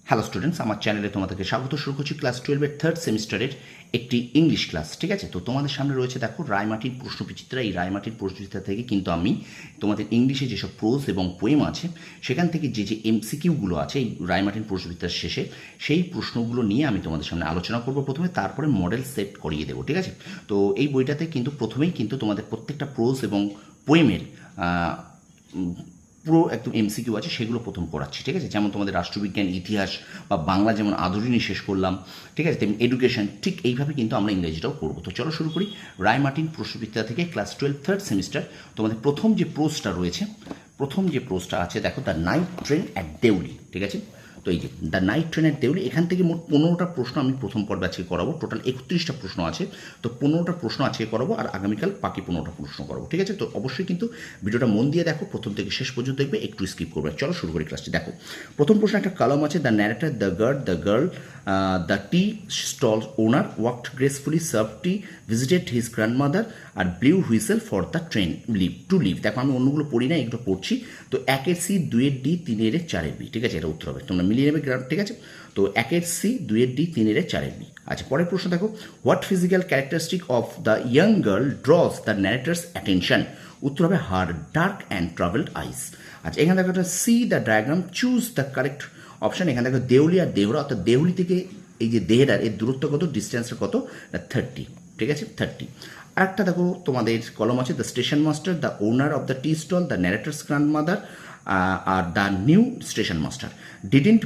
Hello students, আমার চ্যানেলে তোমাদেরকে স্বাগত। শুরু করছি ক্লাস 12-এর থার্ড সেমিস্টারের একটি ইংলিশ ক্লাস। ঠিক আছে, তো তোমাদের সামনে রয়েছে দেখো রায়মাটির প্রশ্নবিচিত্রা। এই রায়মাটির প্রশ্নবিচিত্রা থেকে কিন্তু আমি তোমাদের ইংলিশে যেসব প্রোজ এবং পোয়েম আছে সেখান থেকে যে যে এমসিকিউগুলো আছে এই রায়মাটির প্রশ্নবিচিত্রার শেষে সেই প্রশ্নগুলো নিয়ে আমি তোমাদের সামনে আলোচনা করব প্রথমে, তারপরে মডেল সেট করিয়ে দেবো। ঠিক আছে, তো এই বইটাতে কিন্তু প্রথমেই কিন্তু তোমাদের প্রত্যেকটা প্রোজ এবং পোয়েমের পুরো একদম এমসিকিউ আছে, সেগুলো প্রথম পড়াচ্ছি। ঠিক আছে, যেমন তোমাদের রাষ্ট্রবিজ্ঞান, ইতিহাস বা বাংলা যেমন আদরিণী শেষ করলাম, ঠিক আছে, তেমনি এডুকেশন, ঠিক এইভাবে কিন্তু আমরা ইংরেজিটাও করবো। তো চলো শুরু করি। রায়মার্টিন প্রশ্নবিদ্যা থেকে ক্লাস 12 থার্ড সেমিস্টার। তোমাদের প্রথম যে প্রোজটা রয়েছে, প্রথম যে প্রোজটা আছে দেখো, the night train at Deuli. ঠিক আছে, তো এই যে the night train at Deuli, এখান থেকে মোট 15টা প্রশ্ন আমি প্রথম পর্বে আজকে করাবো। টোটাল 31টা প্রশ্ন আছে, তো 15টা প্রশ্ন আজকে করাবো আর আগামীকাল বাকি 15টা প্রশ্ন করাবো। ঠিক আছে, তো অবশ্যই কিন্তু ভিডিওটা মন দিয়ে দেখো, প্রথম থেকে শেষ পর্যন্ত দেখবে, একটু স্কিপ করবে। চলো শুরু করি ক্লাসটি। দেখো প্রথম প্রশ্ন একটা কলাম আছে, the narrator, the girl, the tea stall owner walked gracefully, serve tea, visited his grandmother, আর blew whistle for the train to leave. দেখো আমি অন্যগুলো পড়ি না, এগুলো পড়ছি। তো 1-এর সি, 2-এর ডি, 3-এর এ, 4-এর বি। ঠিক আছে, এটা উত্তর হবে, তোমরা মিলিয়ে নেবে। ঠিক আছে, তো 1-এর সি, 2-এর ডি, 3-এর এ, 4-এর বি। আচ্ছা, পরের প্রশ্ন দেখো, what physical characteristic of the young girl ড্রজ the narrator's attention? উত্তর হবে হার ডার্ক অ্যান্ড ট্রাভেলড আইস। আচ্ছা, এখানে দেখো C the diagram, choose the correct option. এখানে দেখো দেউলি আর দেহরা, অর্থাৎ দেউলি থেকে এই যে দেহরার এর দূরত্ব কত, ডিস্টেন্সটা কত, 30। ঠিক আছে, 30। আরেকটা দেখো তোমাদের কলম আছে, the station master, the owner of the tea stall, the narrator's grandmother, আর the new station master didn't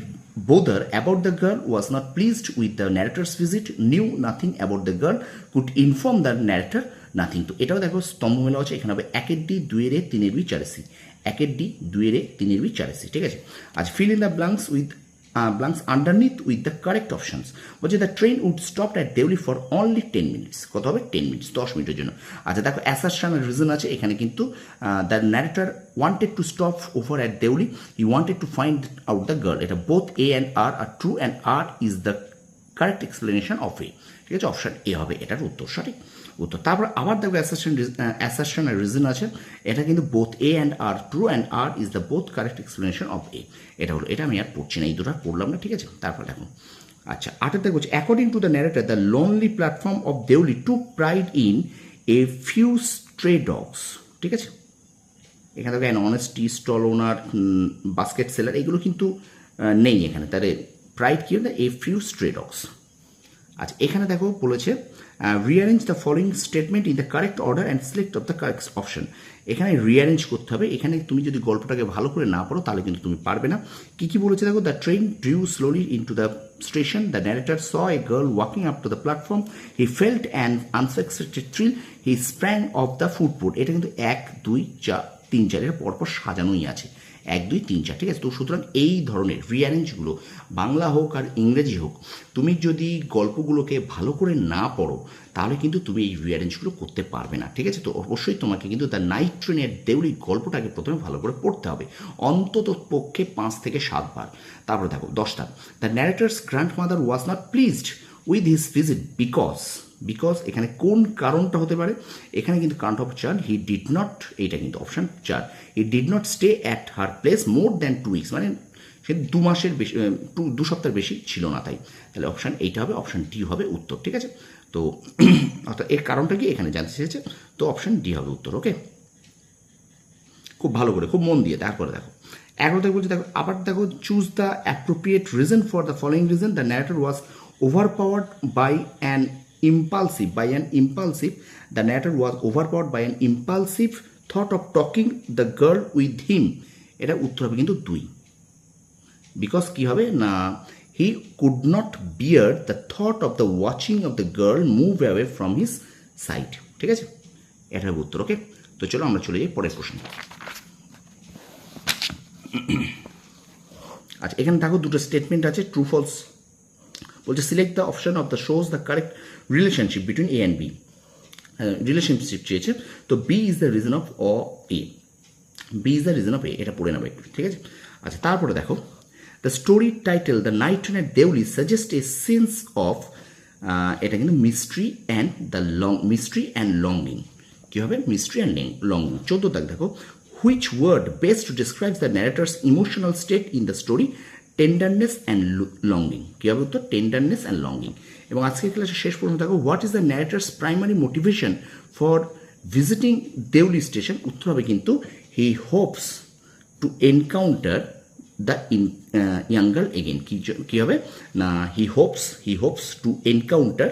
bother about the girl, was not pleased with the narrator's visit, knew nothing about the girl, could inform the narrator nothing। তো এটাও দেখো স্তম্ভ মেলা আছে। এখানে হবে 1-এর ডি, 2-এর এ, 3-এর বি, 4-এর সি। 1-এর ডি, 2-এর এ, 3-এর বি, 4-এর সি। ঠিক আছে, আজ fill in the blanks with blanks underneath with the correct options। বলছে the train would stop at Deuli for only 10 minutes. কত হবে? 10 মিনিটস, 10 মিনিটের জন্য। আচ্ছা দেখো অ্যাসারশন আর রিজন আছে এখানে, কিন্তু the narrator wanted to stop over at Deoli, he wanted to find out the girl. এটা both A and R are true, and R is the correct explanation of A. ঠিক আছে, অপশন এ হবে এটার উত্তর, সঠিক উত্তর। তারপর আবার দেখো অ্যাসারশন আর রিজন আছে, এটা কিন্তু both A and R true, and R is the both correct explanation of A. এটা হলো, এটা আমি আর পড়ছি না, এই দুটো পড়লাম না। ঠিক আছে, তারপর দেখো আচ্ছা 8-এর দেখো, according to the narrator the lonely platform of Deuli took pride in a few stray dogs. ঠিক আছে, এখানে দেখো an honest tea stall owner, basket seller, এগুলো কিন্তু নেই এখানে। তাহলে প্রাইড কি হলো? A few stray dogs. আচ্ছা, এখানে দেখো বলেছে rearrange the following statement in the correct order and select of the correct option. এখানে রিঅ্যারেঞ্জ করতে হবে। এখানে তুমি যদি গল্পটাকে ভালো করে না পড়ো তাহলে কিন্তু তুমি পারবে না। কী কী বলেছে দেখো, the train drew slowly in to the station, the narrator saw a girl walking up to the platform, he felt an unexpected thrill, he sprang of the ফুটবোর্ড। এটা কিন্তু 1, 2, 4, 3, 4 এর পরপর সাজানোই আছে, 1, 2, 3, 4। ঠিক আছে, তো সুতরাং এই ধরনের রিঅ্যারেঞ্জগুলো বাংলা হোক আর ইংরেজি হোক, তুমি যদি গল্পগুলোকে ভালো করে না পড়ো তাহলে কিন্তু তুমি এই রিঅ্যারেঞ্জগুলো করতে পারবে না। ঠিক আছে, তো অবশ্যই তোমাকে কিন্তু দ্য নাইট ট্রেনের দেউলি গল্পটাকে প্রথমে ভালো করে পড়তে হবে, অন্তত পক্ষে 5 থেকে 7 বার। তারপরে দেখো 10টা, the narrator's grandmother was not pleased with his visit because. Because এখানে কোন কারণটা হতে পারে? এখানে কিন্তু current of 4, he did not, এইটা কিন্তু option 4, he did not stay at her place more than 2 weeks, মানে সে 2 মাসের বেশি, 2 সপ্তাহের বেশি ছিল না, তাহলে অপশান এইটা হবে, অপশান ডি হবে উত্তর। ঠিক আছে, তো অর্থাৎ এর কারণটা কি এখানে জানতে চেয়েছে, তো অপশান ডি হবে উত্তর। ওকে, খুব ভালো করে, খুব মন দিয়ে। তারপরে দেখো 11 বলছে, দেখো আবার দেখো, choose the appropriate reason for the following reason, the narrator was overpowered by an impulsive, the narrator was overpowered by an impulsive thought of talking the girl with him। এটা উত্তর হবে কিন্তু 2, বিকজ কি হবে না, he could not bear the thought of the watching of the girl move away from his side। ঠিক আছে, এটা হবে উত্তর। ওকে, তো চলো আমরা চলে যাই পরের প্রশ্ন। আচ্ছা, এখানে দেখো দুটো স্টেটমেন্ট আছে, ট্রু ফলস। বলছে select the option of the shows the correct relationship between A and B. Relationship চেয়েছে, তো B is the reason of A, B is the reason of A, এটা পড়ে নেবে একটু। ঠিক আছে, আচ্ছা তারপরে দেখো, the story title the night train at Deoli suggest a sense of, এটা কিন্তু মিস্ট্রি অ্যান্ড লঙ্গিং। কী হবে? Mystery and longing. 14 দেখো, which word best describes the narrator's emotional state in the story, tenderness and longing. কী হবে উত্তর? Tenderness and longing. এবং আজকের ক্লাসের শেষ প্রশ্ন থাকবে, what is the narrator's primary motivation for visiting Deoli station? উত্তর হবে কিন্তু he hopes to encounter the young girl again. কী হবে না, he hopes to encounter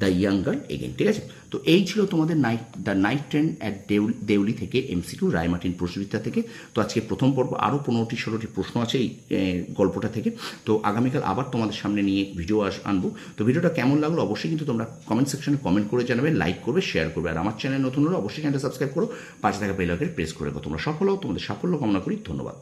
the young girl again. ঠিক আছে, তো এই ছিল তোমাদের নাইট ট্রেন অ্যাট দেউলি থেকে এমসিকিউ রায়মার্টিন প্রশ্নবিদ্যা থেকে। তো আজকে প্রথম পর্ব, আরও 15-16টি প্রশ্ন আছে এই গল্পটা থেকে। তো আগামীকাল আবার তোমাদের সামনে নিয়ে ভিডিও আনবো। তো ভিডিওটা কেমন লাগলো অবশ্যই কিন্তু তোমরা কমেন্ট সেকশনে কমেন্ট করে জানাবে, লাইক করবে, শেয়ার করবে। আর আমার চ্যানেল নতুন হলে অবশ্যই চ্যানেলটা সাবস্ক্রাইব করো, পাশে থাকা বেল আইকনে প্রেস করে রাখো। তোমরা সফল হও, তোমাদের সাফল্য কামনা করি। ধন্যবাদ।